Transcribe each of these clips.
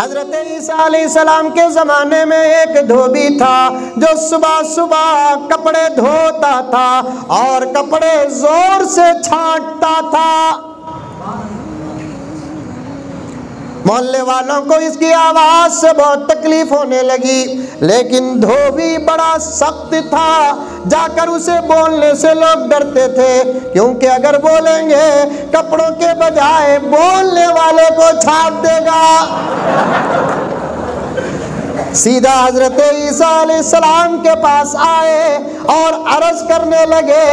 हजरत ईसा अलैहिस्सलाम के ज़माने में एक धोबी था जो सुबह सुबह कपड़े धोता था और कपड़े जोर से छांटता था। मोहल्ले वालों को इसकी आवाज़ से बहुत तकलीफ होने लगी, लेकिन धोबी बड़ा सख्त था। जाकर उसे बोलने से लोग डरते थे, क्योंकि अगर बोलेंगे कपड़ों के बजाय बोलने वाले को छाप देगा। सीधा हजरत ईसा अलैहिस्सलाम के पास आए और अर्ज करने लगे,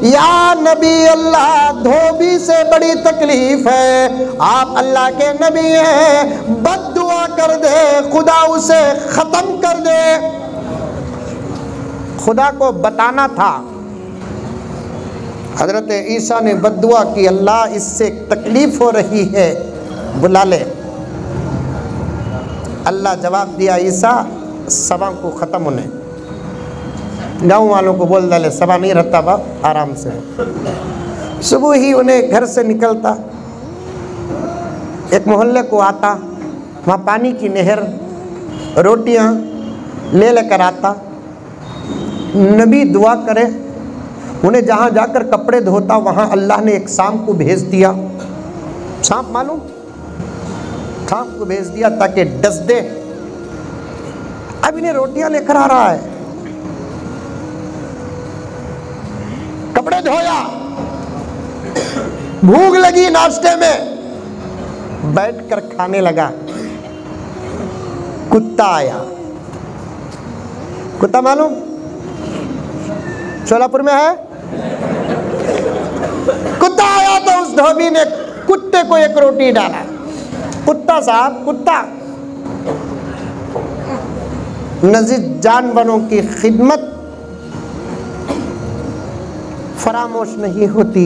या नबी अल्लाह, धोबी से बड़ी तकलीफ है, आप अल्लाह के नबी हैं, बद्दुआ कर दे, खुदा उसे खत्म कर दे। खुदा को बताना था। हजरत ईसा ने बद्दुआ की, अल्लाह इससे तकलीफ हो रही है, बुला ले। अल्लाह जवाब दिया, ईसा सभा को ख़त्म होने, गाँव वालों को बोल डाले सभा नहीं रहता बाप, आराम से। सुबह ही उन्हें घर से निकलता, एक मोहल्ले को आता, वहाँ पानी की नहर, रोटियाँ ले लेकर आता। नबी दुआ करे, उन्हें जहाँ जाकर कपड़े धोता वहाँ अल्लाह ने एक सांप को भेज दिया। सांप मालूम, सांप को भेज दिया ताकि डस दे। अब इन्हें रोटियां लेकर आ रहा है, कपड़े धोया, भूख लगी, नाश्ते में बैठकर खाने लगा। कुत्ता आया। कुत्ता मालूम शोलापुर में है। कुत्ता आया तो उस धोबी ने कुत्ते को एक रोटी डाला। कुत्ता साहब, कुत्ता नजीर जानवरों की खिदमत फरामोश नहीं होती,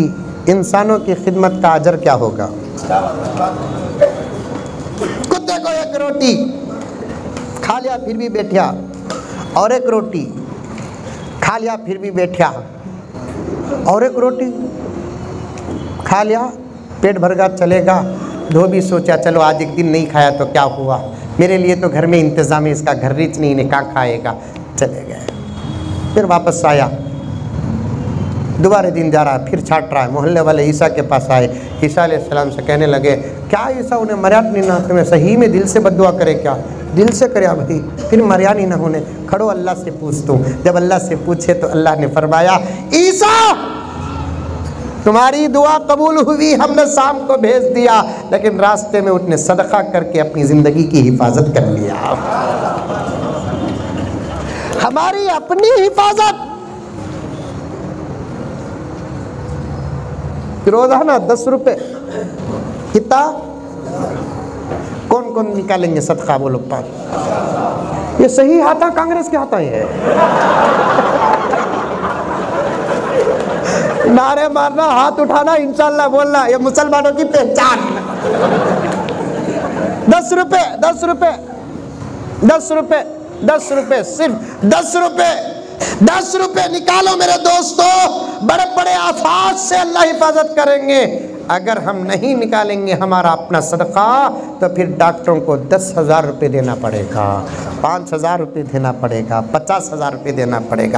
इंसानों की खिदमत का अजर क्या होगा। कुत्ते को एक रोटी खा लिया, फिर भी बैठा, और एक रोटी खा लिया, फिर भी बैठा, और एक रोटी खा लिया, पेट भर गया, चलेगा। धोबी सोचा चलो आज एक दिन नहीं खाया तो क्या हुआ, मेरे लिए तो घर में इंतज़ाम है, इसका घर रीच नहीं, इन्हें कहाँ खाएगा, चले गए। फिर वापस आया, दोबारा दिन जा रहा है, फिर छाट रहा है। मोहल्ले वाले ईसा के पास आए, ईसा अलैहिस्सलाम से कहने लगे, क्या ईसा उन्हें मर्याद नहीं ना, तुम्हें सही में दिल से बद्दुआ करे क्या? दिल से करे भाई, फिर मर्याद नहीं ना होने, खड़ो अल्लाह से पूछ तू। जब अल्लाह से पूछे तो अल्लाह ने फरमाया, ईसा तुम्हारी दुआ कबूल हुई, हमने शाम को भेज दिया, लेकिन रास्ते में उसने सदका करके अपनी ज़िंदगी की हिफाजत कर लिया। हमारी अपनी हिफाजत रोजाना 10 रुपए, कितना कौन कौन निकालेंगे सदका, बोलो पाँच। ये सही हाथा कांग्रेस के हाथा है। नारे मारना, हाथ उठाना, इंशाल्लाह बोलना, ये मुसलमानों की पहचान। 10 रुपए, 10 रुपए, 10 रुपए, 10 रुपए, सिर्फ 10 रुपए, 10 रुपए निकालो मेरे दोस्तों। बड़े बड़े आफात से अल्लाह हिफाजत करेंगे। अगर हम नहीं निकालेंगे हमारा अपना सदका, तो फिर डॉक्टरों को 10,000 रुपये देना पड़ेगा, 5,000 रुपये देना पड़ेगा, 50,000 रुपये देना पड़ेगा।